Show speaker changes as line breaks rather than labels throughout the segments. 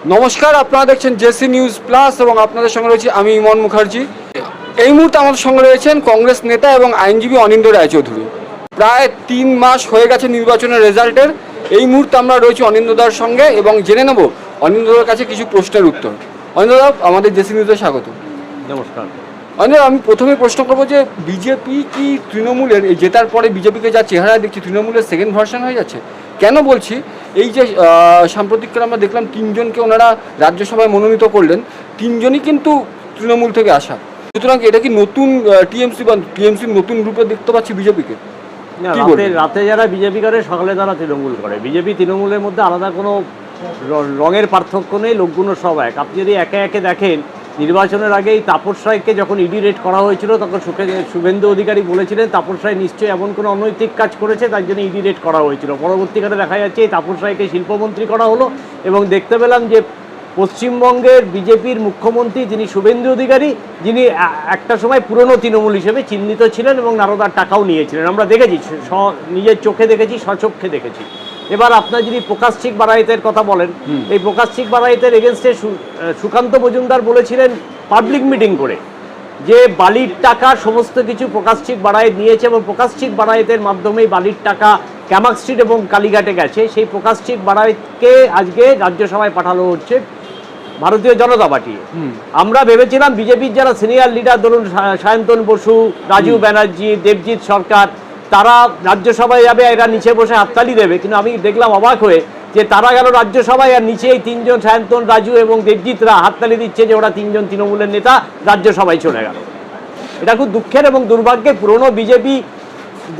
নমস্কার, আপনারা দেখছেন জেসি নিউজ প্লাস এবং আপনাদের সঙ্গে রয়েছে আমি ইমন মুখার্জি। এই মুহূর্তে আমাদের সঙ্গে রয়েছেন কংগ্রেস নেতা এবং আইনজীবী অনিন্দ্য রায়চৌধুরী। প্রায় 3 মাস হয়ে গেছে নির্বাচনের রেজাল্টের। এই মুহূর্তে আমরা রয়েছি অনিন্দ্যদার সঙ্গে এবং জেনে নেব অনিন্দ্যদার কাছে কিছু প্রশ্নের উত্তর। অনিন্দ্যদা, আমাদের জেসি নিউজে স্বাগত।
নমস্কার।
অনিন্দ্য, আমি প্রথমে প্রশ্ন করবো যে বিজেপি কি তৃণমূলের এই জেতার পরে বিজেপিকে যা চেহারা দেখছি তৃণমূলের সেকেন্ড ভার্সন হয়ে যাচ্ছে? কেন বলছি, এই যে সাম্প্রতিককালে আমরা দেখলাম 3 জনকে ওনারা রাজ্যসভায় মনোনীত করলেন, 3 জনই কিন্তু তৃণমূল থেকে আসা। সুতরাং এটা কি নতুন টিএমসি বা টিএমসির নতুন রূপে দেখতে পাচ্ছি বিজেপিকে?
না, রাতে যারা বিজেপি করে সকালে তারা তৃণমূল করে। বিজেপি তৃণমূলের মধ্যে আলাদা কোনো রঙের পার্থক্য নেই, লোকগুলো সব এক। আপনি যদি একে একে দেখেন, নির্বাচনের আগেই তাপস রায়কে যখন ইডি রেড করা হয়েছিল তখন শুভেন্দু অধিকারী বলেছিলেন তাপস রায় নিশ্চয়ই এমন কোনো অনৈতিক কাজ করেছে তার জন্য ইডি রেড করা হয়েছিল। পরবর্তীকালে দেখা যাচ্ছে এই তাপস রায়কে শিল্পমন্ত্রী করা হলো এবং দেখতে পেলাম যে পশ্চিমবঙ্গের বিজেপির মুখ্যমন্ত্রী যিনি শুভেন্দু অধিকারী, যিনি একটা সময় পুরনো তৃণমূল হিসেবে চিহ্নিত ছিলেন এবং নারদার টাকাও নিয়েছিলেন, আমরা দেখেছি, নিজের চোখে দেখেছি, স্বচক্ষে দেখেছি। এবার আপনার যদি প্রকাশচিক বারাইতের কথা বলেন, এই প্রকাশচিক বারাইতের এগেনস্টে সুকান্ত মজুমদার বলেছিলেন পাবলিক মিটিং করে যে বালির টাকা সমস্ত কিছু প্রকাশচিক বারাইত নিয়েছে এবং প্রকাশচিক বারাইতের মাধ্যমেই বালির টাকা ক্যামাক স্ট্রিট এবং কালীঘাটে গেছে। সেই প্রকাশচিক বারাইতকে আজকে রাজ্যসভায় পাঠানো হচ্ছে ভারতীয় জনতা পার্টি। আমরা ভেবেছিলাম বিজেপির যারা সিনিয়র লিডার, ধরুন সায়ন্তন বসু, রাজীব ব্যানার্জি, দেবজিৎ সরকার, তারা রাজ্যসভায় যাবে, এরা নিচে বসে হাততালি দেবে, কিন্তু আমি দেখলাম অবাক হয়ে যে তারা গেল রাজ্যসভায় আর নিচে এই 3 জন সায়ন্তন, রাজু এবং দেবজিৎরা হাততালি দিচ্ছে যে ওরা 3 জন তৃণমূলের নেতা রাজ্যসভায় চলে গেল। এটা খুব দুঃখের এবং দুর্ভাগ্যের। পুরনো বিজেপি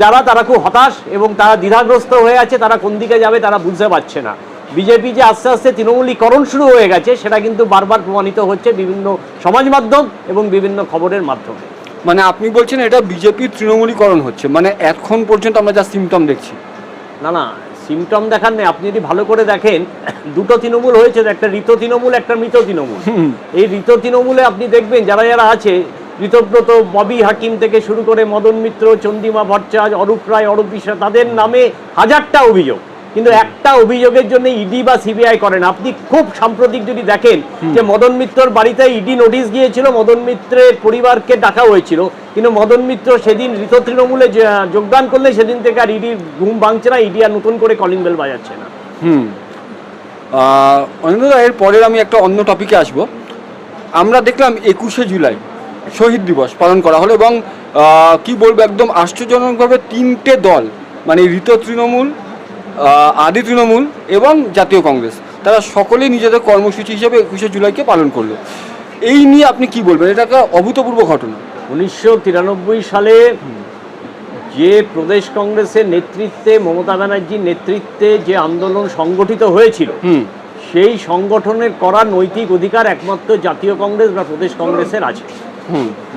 যারা, তারা খুব হতাশ এবং তারা দ্বিধাগ্রস্ত হয়ে আছে, তারা কোন দিকে যাবে তারা বুঝতে পারছে না। বিজেপি যে আস্তে আস্তে তৃণমূলীকরণ শুরু হয়ে গেছে সেটা কিন্তু বারবার প্রমাণিত হচ্ছে বিভিন্ন সমাজ মাধ্যম এবং বিভিন্ন খবরের মাধ্যমে।
মানে আপনি বলছেন এটা বিজেপির তৃণমূলীকরণ হচ্ছে, মানে এখন পর্যন্ত আমরা যা সিমটম দেখছি?
না, সিমটম দেখার নেই। আপনি যদি ভালো করে দেখেন, দুটো তৃণমূল হয়েছে, একটা ঋত তৃণমূল, একটা মৃত তৃণমূল। এই ঋত তৃণমূলে আপনি দেখবেন যারা যারা আছে, ঋতব্রত, ববি হাকিম থেকে শুরু করে মদন মিত্র, চন্দ্রিমা ভট্টাচার্য, অরূপ রায়, অরূপ বিশ্বাস, তাদের নামে হাজারটা অভিযোগ, কিন্তু একটা অভিযোগের জন্য ইডি বা সিবিআই করে না। আপনি খুব সাম্প্রতিক যদি দেখেন যে মদন মিত্রর বাড়িতে ইডি নোটিশ গিয়েছিল, মদন মিত্রের পরিবারকে ডাকা হয়েছিল, কিন্তু মদন মিত্র সেদিন ঋত তৃণমূলে যোগদান করলে সেদিন থেকে আর ইডির ঘুম ভাঙছে না, ইডি আর নতুন করে কলিং বেল বাজাচ্ছে না।
অনিন্দ্যদা, এর পরের আমি একটা অন্য টপিকে আসব। আমরা দেখলাম 21শে জুলাই শহীদ দিবস পালন করা হলো এবং কি বলবো, একদম আশ্চর্যজনকভাবে 3টে দল, মানে ঋত তৃণমূল, আদি তৃণমূল এবং জাতীয় কংগ্রেস, তারা সকলেই নিজেদের কর্মসূচি হিসেবে 21শে জুলাইকে পালন করলো। এই নিয়ে আপনি কি বলবেন? এটা একটা অভূতপূর্ব ঘটনা।
1993 সালে যে প্রদেশ কংগ্রেসের নেতৃত্বে, মমতা ব্যানার্জির নেতৃত্বে যে আন্দোলন সংগঠিত হয়েছিল, সেই সংগঠনের করার নৈতিক অধিকার একমাত্র জাতীয় কংগ্রেস বা প্রদেশ কংগ্রেসের আছে।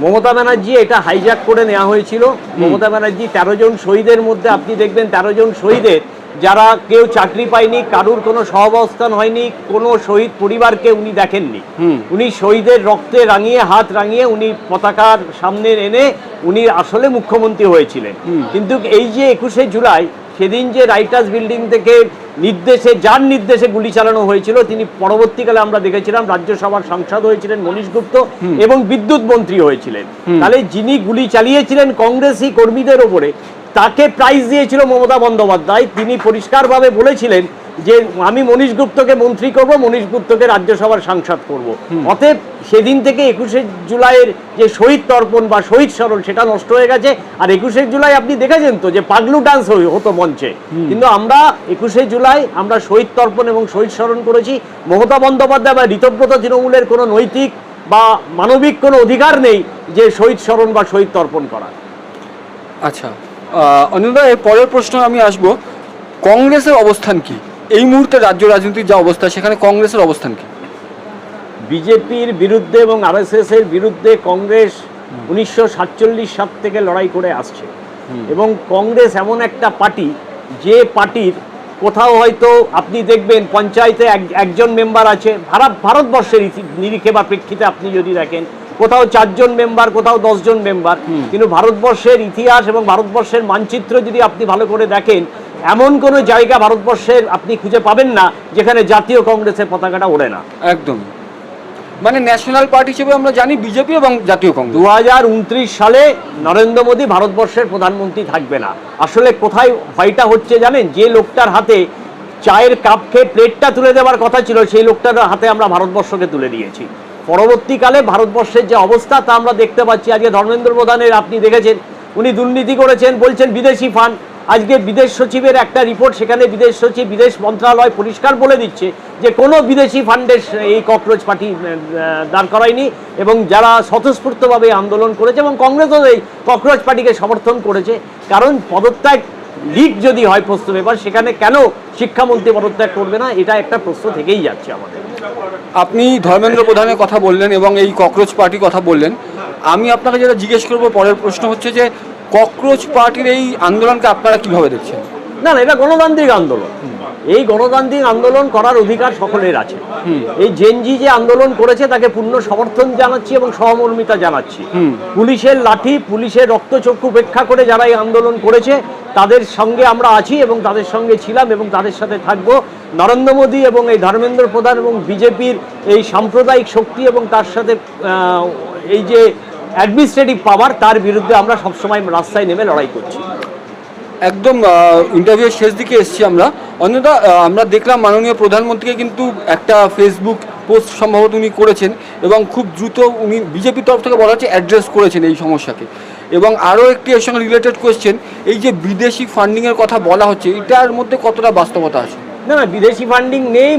মমতা ব্যানার্জি এটা হাইজ্যাক করে নেওয়া হয়েছিল। মমতা ব্যানার্জি 13 জন শহীদের মধ্যে আপনি দেখবেন 13 জন শহীদের যারা কেউ চাকরি পায়নি, কারুর কোনো সহাবস্থান হয়নি, কোনো শহীদ পরিবারকে উনি দেখেননি। উনি শহীদের রক্তে রাঙিয়ে, হাত রাঙিয়ে উনি পতাকার সামনে এনে উনি আসলে মুখ্যমন্ত্রী হয়েছিলেন। কিন্তু এই যে 21শে জুলাই, সেদিন যে রাইটার্স বিল্ডিং থেকে যার নির্দেশে গুলি চালানো হয়েছিল, তিনি পরবর্তীকালে আমরা দেখেছিলাম রাজ্যসভার সাংসদ হয়েছিলেন মনীশ গুপ্ত এবং বিদ্যুৎ মন্ত্রী হয়েছিলেন। তাহলে যিনি গুলি চালিয়েছিলেন কংগ্রেসী কর্মীদের ওপরে, তাকে প্রাইজ দিয়েছিল মমতা বন্দ্যোপাধ্যায়। তিনি পরিষ্কারভাবে বলেছিলেন যে আমি মনীশ গুপ্তকে মন্ত্রী করব, মনীশ গুপ্তকে রাজ্যসভার সাংসদ করব। অতএব সেদিন থেকে 21শে জুলাইয়ের যে শহীদ তর্পণ বা শহীদ স্মরণ, সেটা নষ্ট হয়ে গেছে। আর 21শে জুলাই আপনি দেখেছেন তো যে পাগলু ডান্স হতো মঞ্চে, কিন্তু আমরা 21শে জুলাই আমরা শহীদ তর্পণ এবং শহীদ স্মরণ করেছি। মমতা বন্দ্যোপাধ্যায় বা ঋতব্রত তৃণমূলের কোনো নৈতিক বা মানবিক কোনো অধিকার নেই যে শহীদ স্মরণ বা শহীদ তর্পণ করা।
আচ্ছা অনিন্দ্যদা, এর পরের প্রশ্ন আমি আসবো, কংগ্রেসের অবস্থান কি এই মুহূর্তে? রাজ্য রাজনীতির যা অবস্থা, সেখানে কংগ্রেসের অবস্থান কি?
বিজেপির বিরুদ্ধে এবং আরএসএস এর বিরুদ্ধে কংগ্রেস 1947 সাল থেকে লড়াই করে আসছে এবং কংগ্রেস এমন একটা পার্টি যে পার্টির কোথাও হয়তো আপনি দেখবেন পঞ্চায়েতে একজন মেম্বার আছে, ভারতবর্ষের নিরিখে বা প্রেক্ষিতে আপনি যদি দেখেন কোথাও 4 জন মেম্বার, কোথাও 10 জন মেম্বার, কিন্তু ভারতবর্ষের ইতিহাস এবং ভারতবর্ষের মানচিত্র যদি আপনি ভালো করে দেখেন, এমন কোনো জায়গা ভারতবর্ষের আপনি খুঁজে পাবেন না যেখানে জাতীয় কংগ্রেসের পতাকাটা ওড়ে না।
একদম, মানে ন্যাশনাল পার্টি হিসেবে আমরা জানি বিজেপি এবং জাতীয় কংগ্রেস।
2029 সালে নরেন্দ্র মোদী ভারতবর্ষের প্রধানমন্ত্রী থাকবে না। আসলে কোথায় ভয়টা হচ্ছে জানেন? যে লোকটার হাতে চায়ের কাপ খেয়ে প্লেটটা তুলে দেওয়ার কথা ছিল, সেই লোকটার হাতে আমরা ভারতবর্ষকে তুলে দিয়েছি। পরবর্তীকালে ভারতবর্ষের যে অবস্থা তা আমরা দেখতে পাচ্ছি। আজকে ধর্মেন্দ্র প্রধানের আপনি দেখেছেন, উনি দুর্নীতি করেছেন, বলছেন বিদেশি ফান্ড। আজকে বিদেশ সচিবের একটা রিপোর্ট, সেখানে বিদেশ সচিব বিদেশ মন্ত্রণালয় পরিষ্কার বলে দিচ্ছে যে কোনো বিদেশি ফান্ডের এই ককরোচ পার্টি দাঁড় করায়নি, এবং যারা স্বতঃস্ফূর্তভাবে আন্দোলন করেছে এবং কংগ্রেসও এই ককরোচ পার্টিকে সমর্থন করেছে। কারণ পদত্যাগ লিক যদি হয় প্রশ্ন পেপার, সেখানে কেন শিক্ষামন্ত্রী পদত্যাগ করবে না, এটা একটা প্রশ্ন থেকেই যাচ্ছে আমাদের।
আপনি ধর্মেন্দ্র প্রধানের কথা বললেন এবং এই ককরোচ পার্টির কথা বললেন। আমি আপনাকে যেটা জিজ্ঞেস করবো পরের প্রশ্ন হচ্ছে যে ককরোচ পার্টির এই আন্দোলনকে আপনারা কিভাবে দেখছেন?
না না, এটা গণতান্ত্রিক আন্দোলন। এই গণতান্ত্রিক আন্দোলন করার অধিকার সকলের আছে। এই জেনজি যে আন্দোলন করেছে তাকে পূর্ণ সমর্থন জানাচ্ছি এবং সহমর্মিতা জানাচ্ছি। পুলিশের লাঠি, পুলিশের রক্তচক্ষু উপেক্ষা করে যারা এই আন্দোলন করেছে তাদের সঙ্গে আমরা আছি এবং তাদের সঙ্গে ছিলাম এবং তাদের সাথে থাকব। নরেন্দ্র মোদী এবং এই ধর্মেন্দ্র প্রধান এবং বিজেপির এই সাম্প্রদায়িক শক্তি এবং তার সাথে এই যে অ্যাডমিনিস্ট্রেটিভ পাওয়ার, তার বিরুদ্ধে আমরা সবসময় রাস্তায় নেমে লড়াই করছি।
একদম ইন্টারভিউর শেষ দিকে এসেছি আমরা। অন্যথা আমরা দেখলাম মাননীয় প্রধানমন্ত্রীকে কিন্তু একটা ফেসবুক পোস্ট সম্ভবত উনি করেছেন এবং খুব দ্রুত উনি বিজেপির তরফ থেকে বলা হচ্ছে অ্যাড্রেস করেছেন এই সমস্যাকে। এবং আরও একটি এর সঙ্গে রিলেটেড কোয়েশ্চেন, এই যে বিদেশি ফান্ডিংয়ের কথা বলা হচ্ছে, এটার মধ্যে কতটা বাস্তবতা আছে?
না না, বিদেশি ফান্ডিং নেই।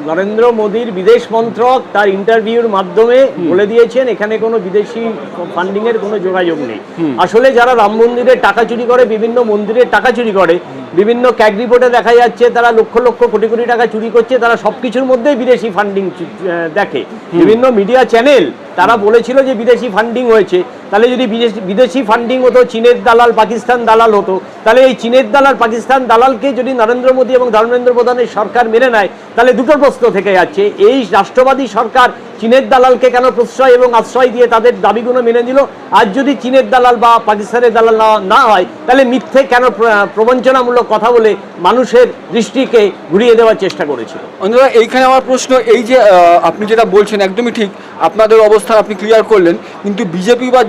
নরেন্দ্র মোদীর বিদেশ মন্ত্রক তার ইন্টারভিউর মাধ্যমে বলে দিয়েছেন এখানে কোনো বিদেশি ফান্ডিংয়ের কোনো যোগাযোগ নেই। আসলে যারা রাম মন্দিরের টাকা চুরি করে, বিভিন্ন মন্দিরের টাকা চুরি করে, বিভিন্ন ক্যাগ রিপোর্টে দেখা যাচ্ছে তারা লক্ষ লক্ষ কোটি কোটি টাকা চুরি করছে, তারা সব কিছুর মধ্যেই বিদেশি ফান্ডিং দেখে। বিভিন্ন মিডিয়া চ্যানেল তারা বলেছিল যে বিদেশি ফান্ডিং হয়েছে। তাহলে যদি বিদেশি ফান্ডিং হতো, চীনের দালাল পাকিস্তান দালাল হতো, তাহলে এই চীনের দালাল পাকিস্তান দালালকে যদি নরেন্দ্র মোদী এবং ধর্মেন্দ্র প্রধানের সরকার মেনে নেয়, তাহলে দুটো প্রশ্ন থেকে যাচ্ছে। এই রাষ্ট্রবাদী সরকার চীনের দালালকে কেন প্রশ্রয় এবং আশ্রয় দিয়ে তাদের দাবিগুলো মেনে নিল? আর যদি চীনের দালাল বা পাকিস্তানের দালাল না হয়, তাহলে মিথ্যে কেন প্রবঞ্চনামূলক কথা বলে মানুষের দৃষ্টিকে ঘুরিয়ে দেওয়ার চেষ্টা করেছিল?
অন্যরা এইখানে আমার প্রশ্ন, এই যে আপনি যেটা বলছেন একদমই ঠিক, আপনাদের অবস্থান আপনি ক্লিয়ার করলেন, কিন্তু বিজেপি বা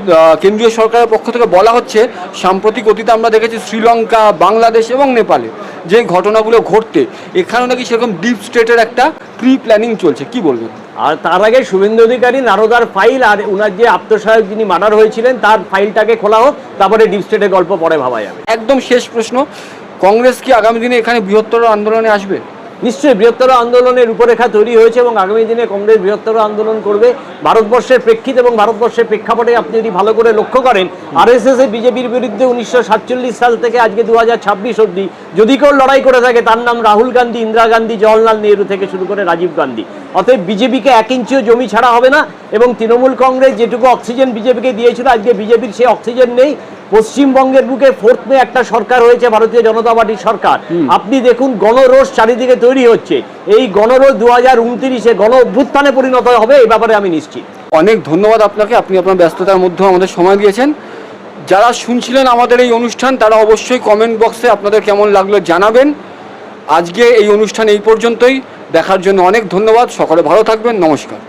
কেন্দ্রীয় সরকারের পক্ষ থেকে বলা হচ্ছে সাম্প্রতিক অতীতে আমরা দেখেছি শ্রীলঙ্কা, বাংলাদেশ এবং নেপালে যে ঘটনাগুলো ঘটতে, এখানেও নাকি সেরকম ডিপ স্টেটের একটা প্রি প্ল্যানিং চলছে, কি বলবেন?
আর তার আগে শুভেন্দু অধিকারী, নারদার ফাইল আর ওনার যে আত্মসহায়ক যিনি মার্ডার হয়েছিলেন তার ফাইলটাকে খোলা হোক, তারপরে ডিপ স্টেটের গল্প পরে ভাবা যাবে।
একদম শেষ প্রশ্ন, কংগ্রেস কি আগামী দিনে এখানে বৃহত্তর আন্দোলনে আসবে?
নিশ্চয়ই বৃহত্তর আন্দোলনের রূপরেখা তৈরি হয়েছে এবং আগামী দিনে কংগ্রেস বৃহত্তর আন্দোলন করবে। ভারতবর্ষের প্রেক্ষিত এবং ভারতবর্ষের প্রেক্ষাপটে আপনি যদি ভালো করে লক্ষ্য করেন, আরএসএস এ বিজেপির বিরুদ্ধে 1947 সাল থেকে আজকে 2026 অবধি যদি কেউ লড়াই করে থাকে তার নাম রাহুল গান্ধী, ইন্দিরা গান্ধী, জওহরলাল নেহরু থেকে শুরু করে রাজীব গান্ধী। অতএব বিজেপিকে 1 ইঞ্চিও জমি ছাড়া হবে না। এবং তৃণমূল কংগ্রেস যেটুকু অক্সিজেন বিজেপিকে দিয়েছিল, আজকে বিজেপির সেই অক্সিজেন নেই। পশ্চিমবঙ্গের বুকে 4th মে একটা সরকার হয়েছে, ভারতীয় জনতা পার্টির সরকার। আপনি দেখুন গণরোষ চারিদিকে তৈরি হচ্ছে। এই গণরোষ 2029-এ গণ অভ্যুত্থানে পরিণত হবে, এই ব্যাপারে আমি নিশ্চিত।
অনেক ধন্যবাদ আপনাকে, আপনি আপনার ব্যস্ততার মধ্যেও আমাদের সময় দিয়েছেন। যারা শুনছিলেন আমাদের এই অনুষ্ঠান, তারা অবশ্যই কমেন্ট বক্সে আপনাদের কেমন লাগলো জানাবেন। আজকে এই অনুষ্ঠান এই পর্যন্তই, দেখার জন্য অনেক ধন্যবাদ। সকলে ভালো থাকবেন, নমস্কার।